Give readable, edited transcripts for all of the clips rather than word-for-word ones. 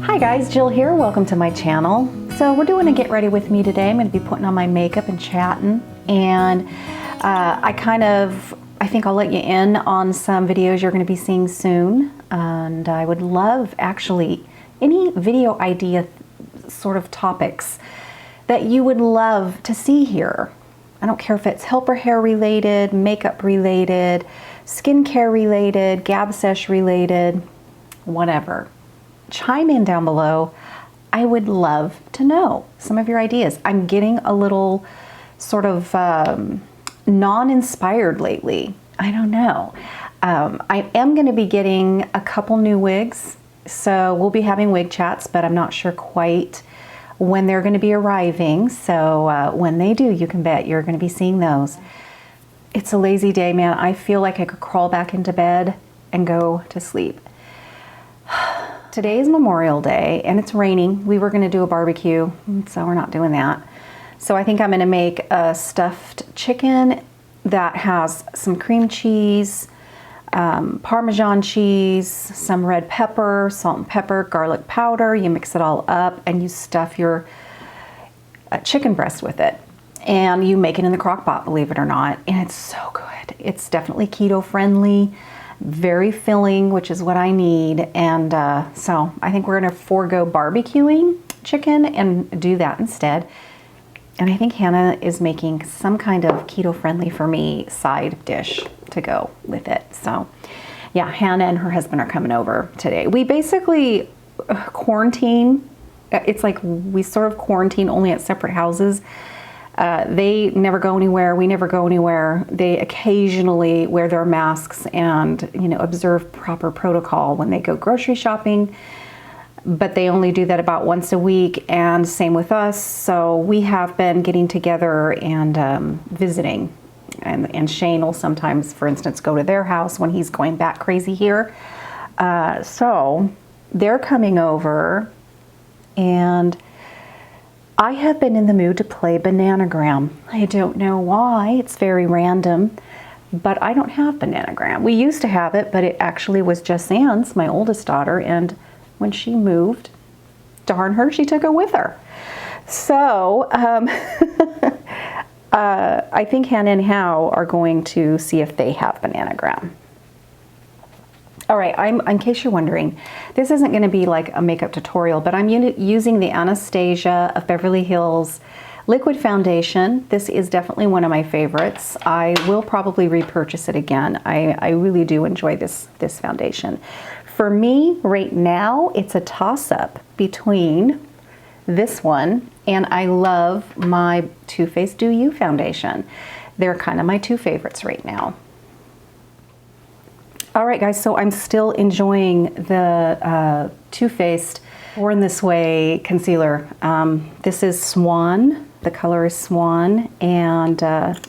Hi guys, Jill here. Welcome to my channel. So we're doing a get ready with me today. I'm going to be putting on my makeup and chatting, and I think I'll let you in on some videos you're going to be seeing soon. And I would love actually any video idea sort of topics that you would love to see here. I don't care if it's helper hair related, makeup related, skincare related, gab sesh related, whatever. Chime in down below. I would love to know some of your ideas. I'm getting a little sort of non-inspired lately. I don't know. I am going to be getting a couple new wigs, so we'll be having wig chats, but I'm not sure quite when they're going to be arriving. So when they do, you can bet you're going to be seeing those. It's a lazy day, man. I feel like I could crawl back into bed and go to sleep. Today is Memorial Day and it's raining. We were going to do a barbecue, so we're not doing that. So I think I'm going to make a stuffed chicken that has some cream cheese, Parmesan cheese, some red pepper, salt and pepper, garlic powder. You mix it all up and you stuff your chicken breast with it. And you make it in the crock pot, believe it or not. And it's so good. It's definitely keto friendly. Very filling, which is what I need. And so I think we're gonna forego barbecuing chicken and do that instead. And I think Hannah is making some kind of keto friendly for me side dish to go with it. So yeah, Hannah and her husband are coming over today. We basically quarantine. It's like we sort of quarantine only at separate houses. They never go anywhere. We never go anywhere. They occasionally wear their masks and, observe proper protocol when they go grocery shopping, but they only do that about once a week, and same with us. So we have been getting together and visiting, and Shane will sometimes, for instance, go to their house when he's going back crazy here. So they're coming over, and I have been in the mood to play Bananagram. I don't know why, it's very random, but I don't have Bananagram. We used to have it, but it actually was just Anne's, my oldest daughter, and when she moved, darn her, she took it with her. So I think Hannah and Hal are going to see if they have Bananagram. All right, in case you're wondering, this isn't going to be like a makeup tutorial, but I'm using the Anastasia of Beverly Hills liquid foundation. This is definitely one of my favorites. I will probably repurchase it again. I really do enjoy this foundation. For me, right now, it's a toss-up between this one and I love my Too Faced Do You foundation. They're kind of my two favorites right now. All right, guys, so I'm still enjoying the Too Faced Born This Way concealer. This is Swan. The color is Swan, and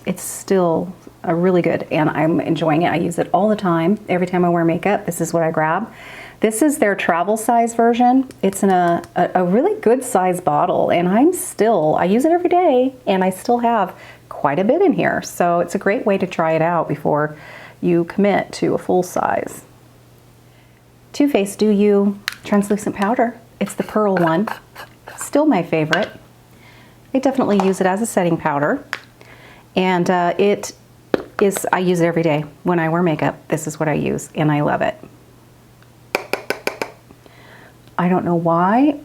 it's still really good, and I'm enjoying it. I use it all the time. Every time I wear makeup, this is what I grab. This is their travel size version. It's in a really good size bottle, and I use it every day, and I still have quite a bit in here. So it's a great way to try it out before you commit to a full size. Too Faced Do You translucent powder. It's the pearl one. Still my favorite. I definitely use it as a setting powder. And I use it every day when I wear makeup. This is what I use, and I love it. I don't know why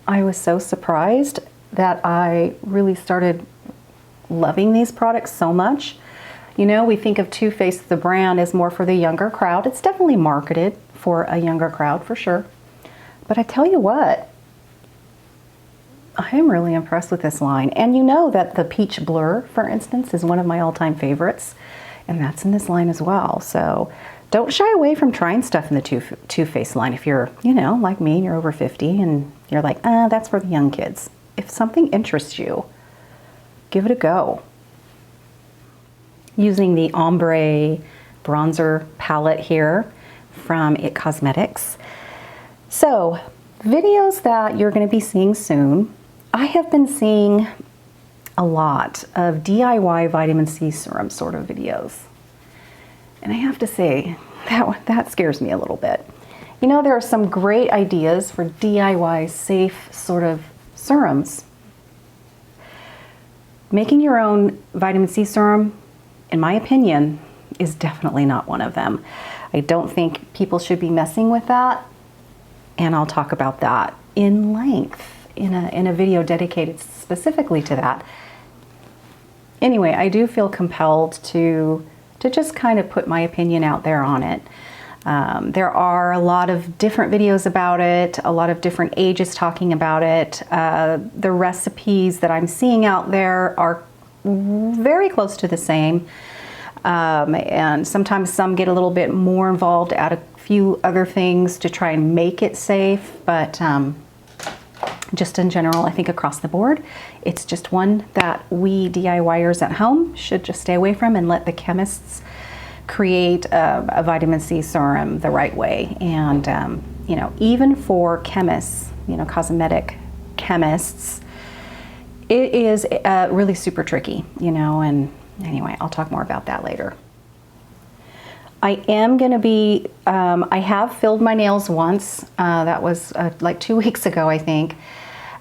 I was so surprised that I really started loving these products so much. We think of Too Faced, the brand, as more for the younger crowd. It's definitely marketed for a younger crowd, for sure. But I tell you what, I am really impressed with this line. And you know that the Peach Blur, for instance, is one of my all-time favorites. And that's in this line as well. So don't shy away from trying stuff in the Too Faced line if you're, like me, and you're over 50 and you're like, that's for the young kids. If something interests you, give it a go. Using the Ombre bronzer palette here from IT Cosmetics. So, videos that you're going to be seeing soon. I have been seeing a lot of DIY vitamin C serum sort of videos. And I have to say, that scares me a little bit. You know, there are some great ideas for DIY safe sort of serums. Making your own vitamin C serum, in my opinion, is definitely not one of them. I don't think people should be messing with that, and I'll talk about that in length in a video dedicated specifically to that. Anyway, I do feel compelled to just kind of put my opinion out there on it. There are a lot of different videos about it, a lot of different ages talking about it. The recipes that I'm seeing out there are very close to the same. And sometimes some get a little bit more involved, add a few other things to try and make it safe. But just in general, I think across the board, it's just one that we DIYers at home should just stay away from and let the chemists create a vitamin C serum the right way. And, you know, even for chemists, you know, cosmetic chemists, it is really super tricky, you know, and anyway, I'll talk more about that later. I am going to be, I have filled my nails once. That was like 2 weeks ago, I think.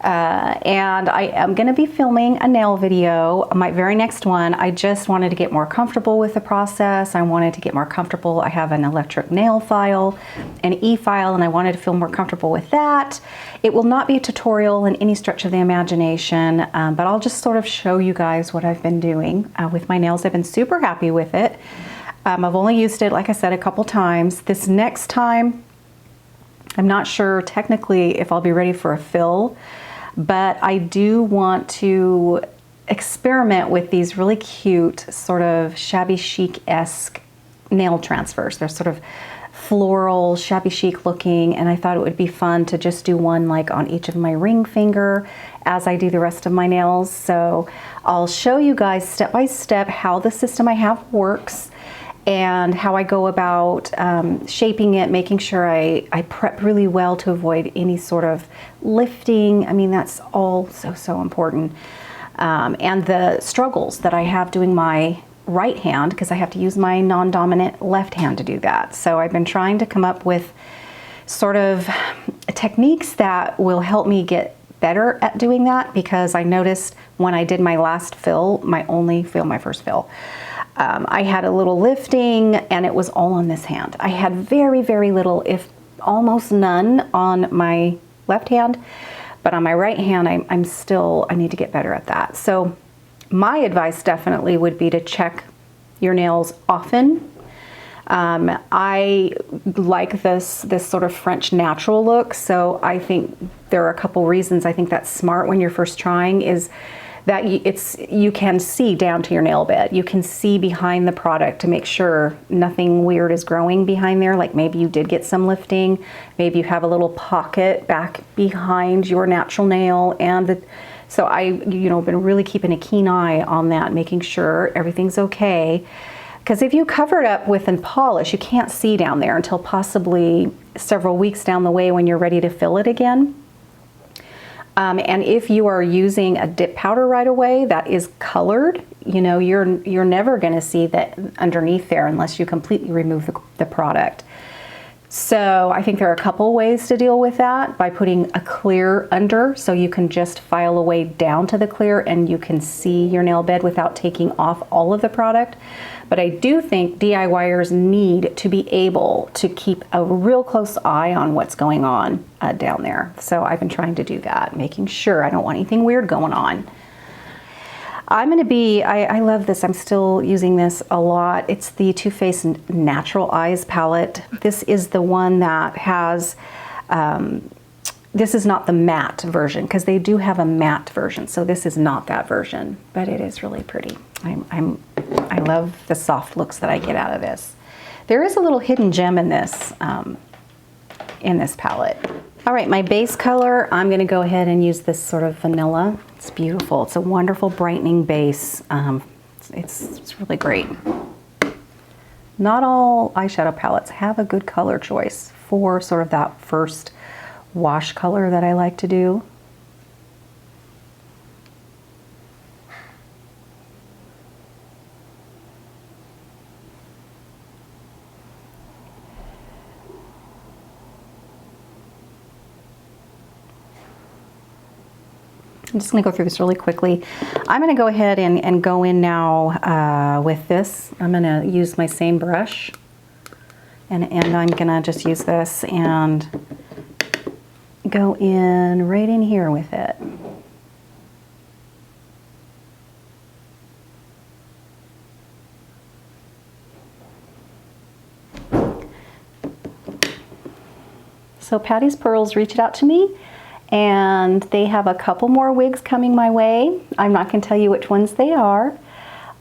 And I am going to be filming a nail video, my very next one. I just wanted to get more comfortable with the process. I wanted to get more comfortable. I have an electric nail file, an e-file, and I wanted to feel more comfortable with that. It will not be a tutorial in any stretch of the imagination, but I'll just sort of show you guys what I've been doing with my nails. I've been super happy with it. I've only used it, like I said, a couple times. This next time, I'm not sure technically if I'll be ready for a fill, but I do want to experiment with these really cute sort of shabby chic-esque nail transfers. They're sort of floral, shabby chic looking, and I thought it would be fun to just do one like on each of my ring finger as I do the rest of my nails. So I'll show you guys step by step how the system I have works and how I go about shaping it, making sure I prep really well to avoid any sort of lifting. I mean, that's all so important. And the struggles that I have doing my right hand, because I have to use my non-dominant left hand to do that. So I've been trying to come up with sort of techniques that will help me get better at doing that, because I noticed when I did my last fill, my first fill, I had a little lifting and it was all on this hand. I had very, very little, if almost none on my left hand, but on my right hand, I need to get better at that. So my advice definitely would be to check your nails often. I like this sort of French natural look, so I think there are a couple reasons I think that's smart when you're first trying, is that you can see down to your nail bed. You can see behind the product to make sure nothing weird is growing behind there, like maybe you did get some lifting, maybe you have a little pocket back behind your natural nail, and so I, been really keeping a keen eye on that, making sure everything's okay. Because if you cover it up with a polish, you can't see down there until possibly several weeks down the way when you're ready to fill it again. And if you are using a dip powder right away that is colored, you're never going to see that underneath there unless you completely remove the product. So I think there are a couple ways to deal with that, by putting a clear under, so you can just file away down to the clear and you can see your nail bed without taking off all of the product. But I do think DIYers need to be able to keep a real close eye on what's going on down there. So I've been trying to do that, making sure I don't want anything weird going on. I'm going to be, I love this, I'm still using this a lot. It's the Too Faced Natural Eyes palette. This is the one that has, this is not the matte version, because they do have a matte version, so this is not that version, but it is really pretty. I love the soft looks that I get out of this. There is a little hidden gem in this palette. All right, my base color, I'm gonna go ahead and use this sort of vanilla. It's beautiful. It's a wonderful brightening base. It's really great. Not all eyeshadow palettes have a good color choice for sort of that first wash color that I like to do. I'm just gonna go through this really quickly. I'm gonna go ahead and go in now with this. I'm gonna use my same brush and I'm gonna just use this and go in right in here with it. So Patty's Pearls reached out to me and they have a couple more wigs coming my way. I'm not going to tell you which ones they are.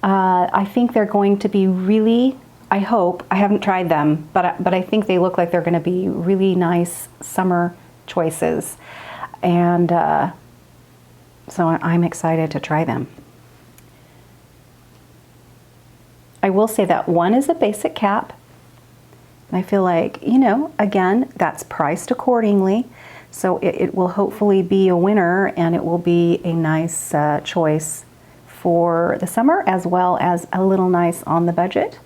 I think they're going to be really, I hope, I haven't tried them, but I think they look like they're going to be really nice summer choices. And so I'm excited to try them. I will say that one is a basic cap. I feel like, you know, again, that's priced accordingly. So it will hopefully be a winner and it will be a nice choice for the summer as well as a little nice on the budget.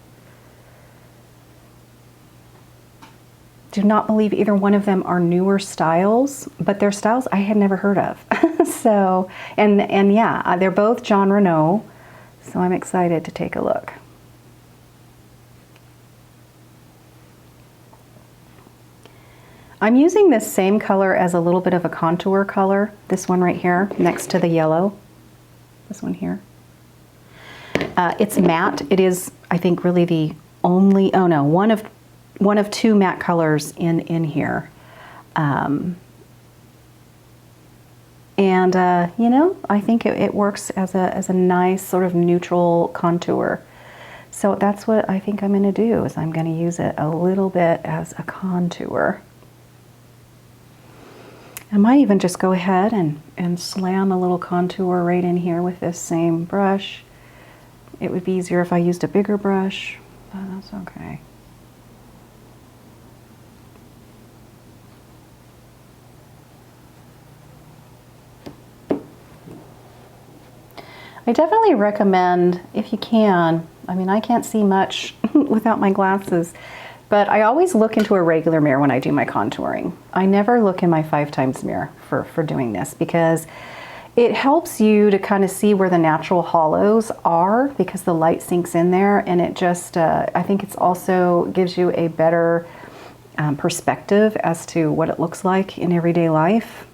Do not believe either one of them are newer styles, but they're styles I had never heard of. So, and yeah, they're both John Rene, so I'm excited to take a look. I'm using this same color as a little bit of a contour color, this one right here, next to the yellow, this one here. It's matte. It is, I think, really the only, oh no, one of two matte colors in here. You know, I think it works as a nice sort of neutral contour. So that's what I think I'm gonna do, is I'm gonna use it a little bit as a contour. I might even just go ahead and slam a little contour right in here with this same brush. It would be easier if I used a bigger brush, but that's okay. I definitely recommend, if you can, I mean, I can't see much without my glasses, but I always look into a regular mirror when I do my contouring. I never look in my 5x mirror for doing this, because it helps you to kind of see where the natural hollows are, because the light sinks in there, and it just, I think it's also gives you a better perspective as to what it looks like in everyday life.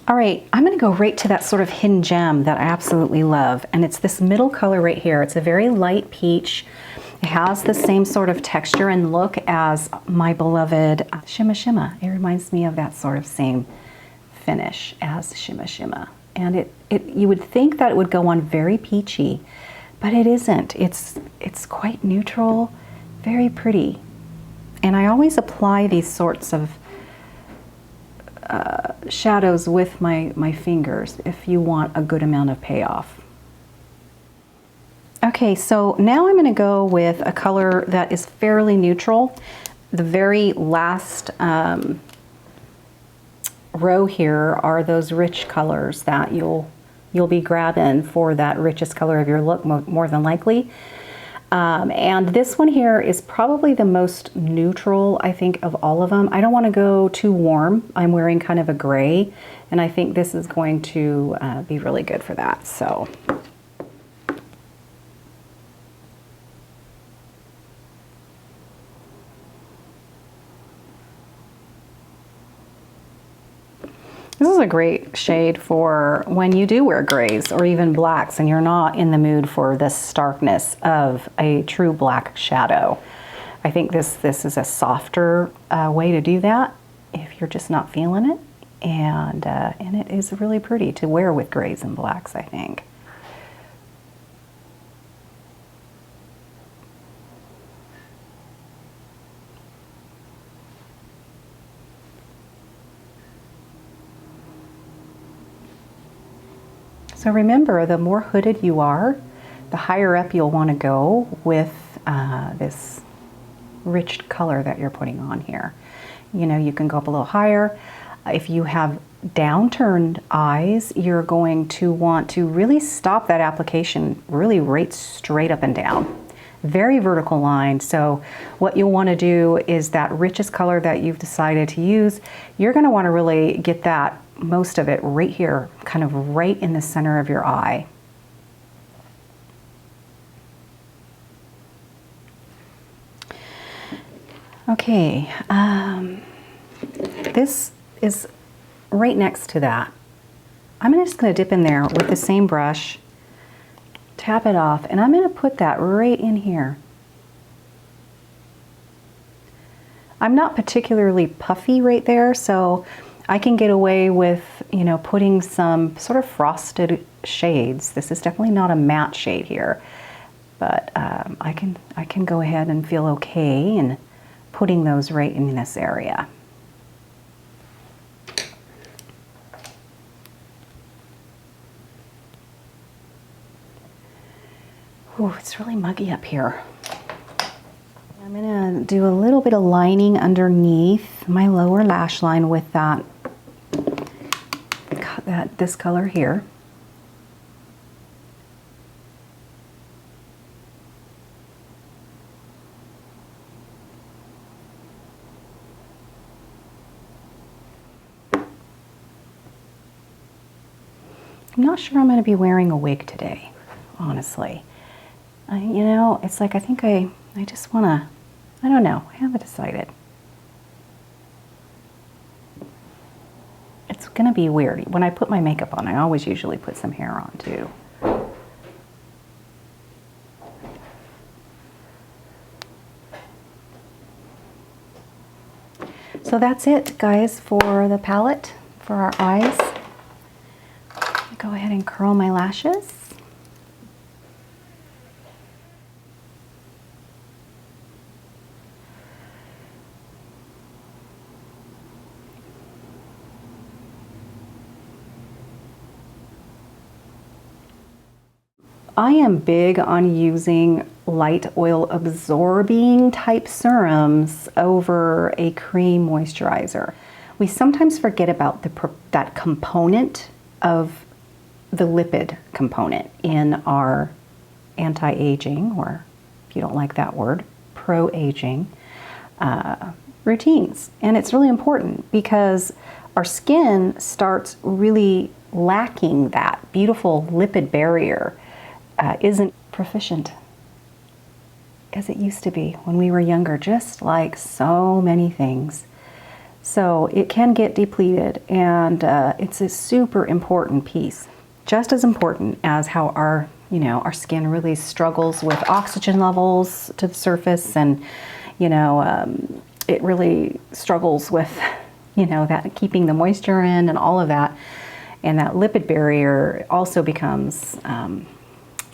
All right, I'm gonna go right to that sort of hidden gem that I absolutely love, and it's this middle color right here. It's a very light peach. It has the same sort of texture and look as my beloved Shimma Shimma. It reminds me of that sort of same finish as Shimma Shimma. And you would think that it would go on very peachy, but it isn't. It's quite neutral, very pretty. And I always apply these sorts of shadows with my fingers if you want a good amount of payoff. Okay, so now I'm going to go with a color that is fairly neutral. The very last row here are those rich colors that you'll be grabbing for that richest color of your look more than likely. And this one here is probably the most neutral, I think, of all of them. I don't want to go too warm. I'm wearing kind of a gray, and I think this is going to be really good for that. So. This is a great shade for when you do wear grays or even blacks and you're not in the mood for the starkness of a true black shadow. I think this is a softer way to do that if you're just not feeling it. And it is really pretty to wear with grays and blacks, I think. So remember, the more hooded you are, the higher up you'll want to go with this rich color that you're putting on here. You know, you can go up a little higher. If you have downturned eyes, you're going to want to really stop that application really right straight up and down. Very vertical line. So what you'll want to do is that richest color that you've decided to use, you're going to want to really get that, most of it right here, kind of right in the center of your eye. Okay, this is right next to that. I'm just going to dip in there with the same brush, tap it off, and I'm going to put that right in here. I'm not particularly puffy right there, so I can get away with, you know, putting some sort of frosted shades. This is definitely not a matte shade here, but I can go ahead and feel okay in putting those right in this area. Ooh, it's really muggy up here. I'm gonna do a little bit of lining underneath my lower lash line with this color here. I'm not sure I'm going to be wearing a wig today, honestly. You know, it's like I think I just want to, I don't know, I haven't decided. It's going to be weird. When I put my makeup on, I always usually put some hair on too. So that's it, guys, for the palette for our eyes. Go ahead and curl my lashes. I am big on using light oil absorbing type serums over a cream moisturizer. We sometimes forget about that component of the lipid component in our anti-aging, or if you don't like that word, pro-aging routines. And it's really important because our skin starts really lacking that beautiful lipid barrier, isn't proficient as it used to be when we were younger, just like so many things. So it can get depleted, and it's a super important piece. Just as important as how our, you know, our skin really struggles with oxygen levels to the surface, and, you know, it really struggles with, you know, that keeping the moisture in and all of that. And that lipid barrier also becomes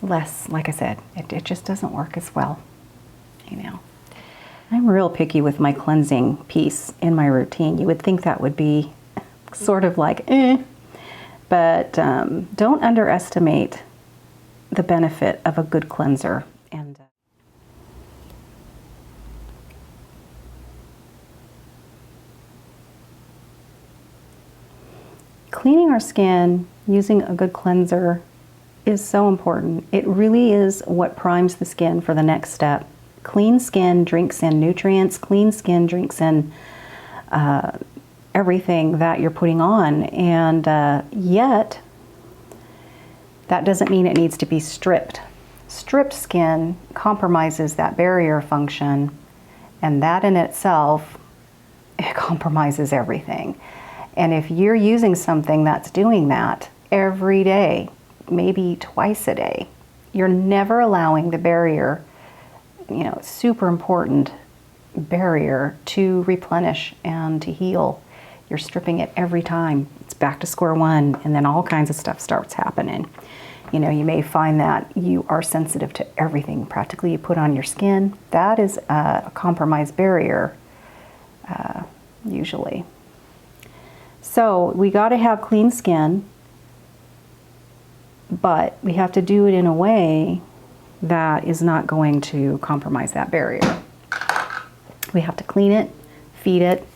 less, like I said, it just doesn't work as well, you know. I'm real picky with my cleansing piece in my routine. You would think that would be sort of like, but don't underestimate the benefit of a good cleanser. And cleaning our skin using a good cleanser is so important. It really is what primes the skin for the next step. Clean skin drinks in nutrients. Clean skin drinks in everything that you're putting on, and yet that doesn't mean it needs to be stripped. Stripped skin compromises that barrier function, and that in itself, it compromises everything. And if you're using something that's doing that every day, maybe twice a day, you're never allowing the barrier, you know, super important barrier to replenish and to heal. You're stripping it every time. It's back to square one, and then all kinds of stuff starts happening. You know, you may find that you are sensitive to everything practically you put on your skin. That is a compromised barrier, usually. So we got to have clean skin, but we have to do it in a way that is not going to compromise that barrier. We have to clean it, feed it,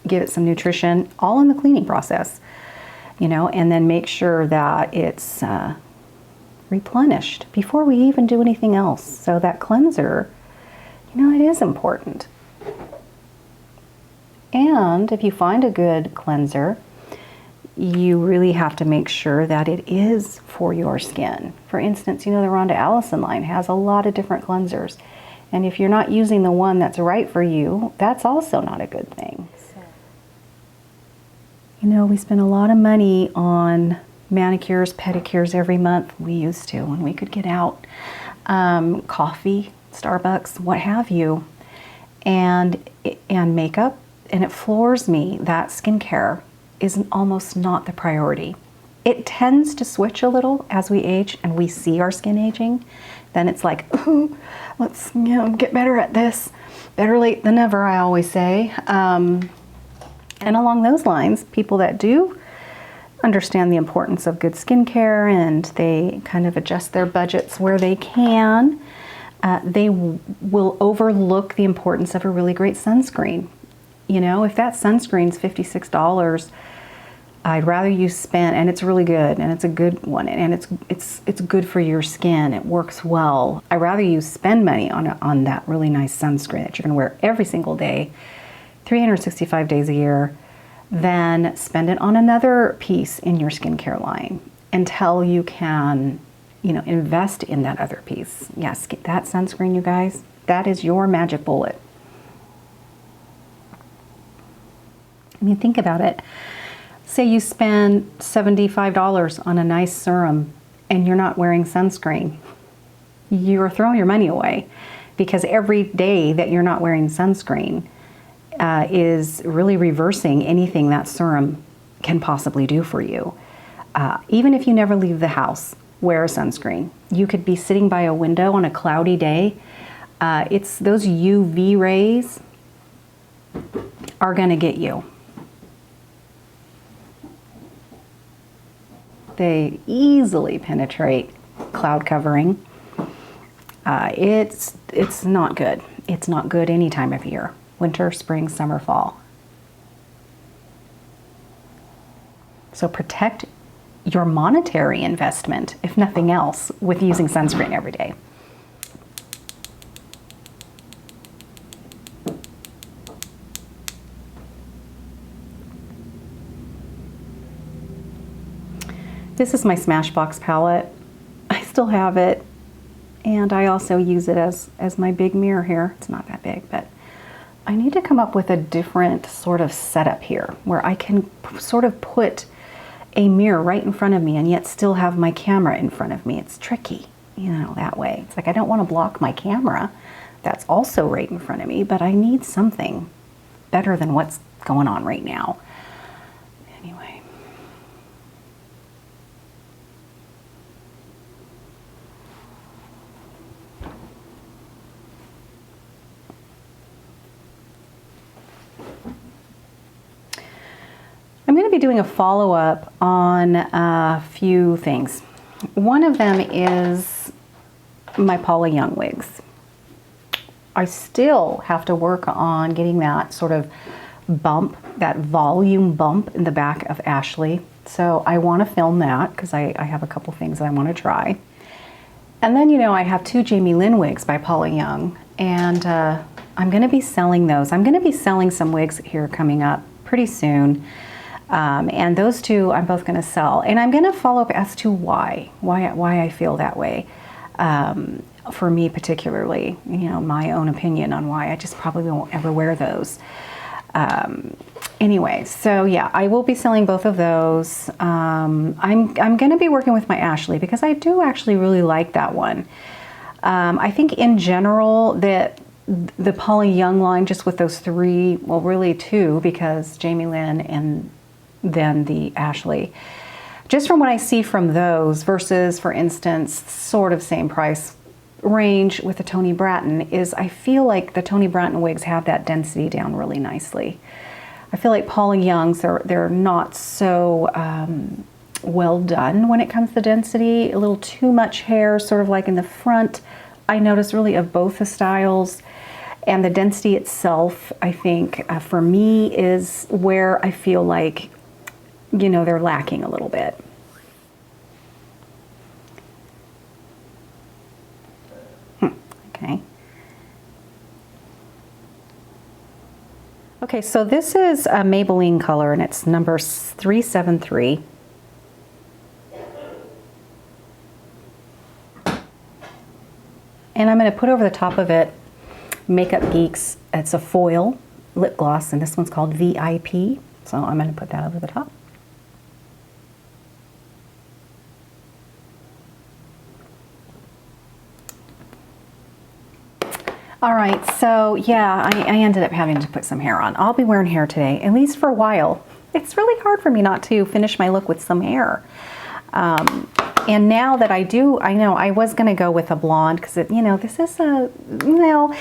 give it some nutrition, all in the cleaning process, you know, and then make sure that it's replenished before we even do anything else. So that cleanser, you know, it is important. And if you find a good cleanser, you really have to make sure that it is for your skin. For instance, you know, the Rhonda Allison line has a lot of different cleansers. And if you're not using the one that's right for you, that's also not a good thing. You know, we spend a lot of money on manicures, pedicures every month. We used to when we could get out. Coffee, Starbucks, what have you. And makeup. And it floors me that skincare is almost not the priority. It tends to switch a little as we age and we see our skin aging. Then it's like, ooh, let's, you know, get better at this. Better late than never, I always say. And along those lines, people that do understand the importance of good skincare and they kind of adjust their budgets where they can, they will overlook the importance of a really great sunscreen. You know, if that sunscreen's $56, I'd rather you spend, and it's really good, and it's a good one, and it's good for your skin. It works well. I'd rather you spend money on that really nice sunscreen that you're going to wear every single day, 365 days a year, than spend it on another piece in your skincare line until you can, you know, invest in that other piece. Yes, get that sunscreen, you guys. That is your magic bullet. I mean, think about it. Say you spend $75 on a nice serum and you're not wearing sunscreen. You're throwing your money away because every day that you're not wearing sunscreen is really reversing anything that serum can possibly do for you. Even if you never leave the house, wear a sunscreen. You could be sitting by a window on a cloudy day. It's those UV rays are going to get you. They easily penetrate cloud covering. It's not good. It's not good any time of year. Winter, spring, summer, fall. So protect your monetary investment, if nothing else, with using sunscreen every day. This is my Smashbox palette. I still have it, and I also use it as my big mirror here. It's not that big, but I need to come up with a different sort of setup here where I can sort of put a mirror right in front of me and yet still have my camera in front of me. It's tricky, you know, that way. It's like I don't want to block my camera. That's also right in front of me, but I need something better than what's going on right now. Anyway. I'm going to be doing a follow-up on a few things. One of them is my Paula Young wigs. I still have to work on getting that sort of bump, that volume bump in the back of Ashley. So I want to film that because I have a couple things that I want to try. And then, you know, I have two Jamie Lynn wigs by Paula Young, and I'm going to be selling those. I'm going to be selling some wigs here coming up pretty soon. And those two I'm both going to sell, and I'm going to follow up as to why I feel that way. For me particularly, you know, my own opinion on why I just probably won't ever wear those. Anyway, so yeah, I will be selling both of those. I'm going to be working with my Ashley because I do actually really like that one. I think in general that the Paula Young line, just with those three, well, really two, because Jamie Lynn and then the Ashley. Just from what I see from those versus, for instance, sort of same price range with the Toni Bratton is I feel like the Toni Bratton wigs have that density down really nicely. I feel like Paula Young's, they're not so well done when it comes to density. A little too much hair, sort of like in the front, I notice really of both the styles. And the density itself, I think, for me is where I feel like, you know, they're lacking a little bit. Okay. Okay, so this is a Maybelline color, and it's number 373. And I'm going to put over the top of it Makeup Geek's, it's a foil lip gloss, and this one's called VIP. So I'm going to put that over the top. All right, so yeah, I ended up having to put some hair on. I'll be wearing hair today, at least for a while. It's really hard for me not to finish my look with some hair. And now that I do, I know I was gonna go with a blonde because it, you know, this is a, you know,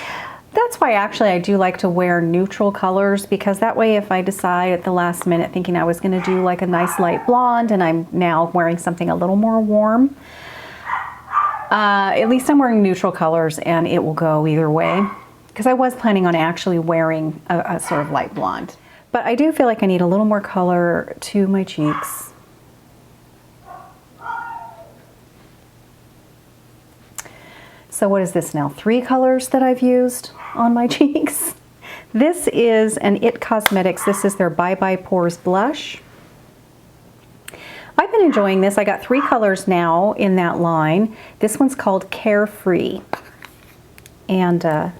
that's why actually I do like to wear neutral colors, because that way if I decide at the last minute thinking I was gonna do like a nice light blonde and I'm now wearing something a little more warm, at least I'm wearing neutral colors and it will go either way, because I was planning on actually wearing a sort of light blonde. But I do feel like I need a little more color to my cheeks. So what is this now? 3 colors that I've used on my cheeks. This is an IT Cosmetics. This is their Bye Bye Pores blush. I've been enjoying this. I got 3 colors now in that line. This one's called Carefree. And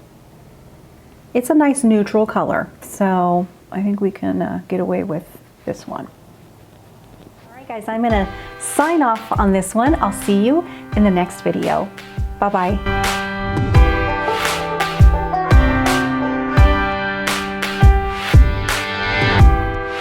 it's a nice neutral color. So I think we can get away with this one. All right, guys, I'm gonna sign off on this one. I'll see you in the next video. Bye-bye.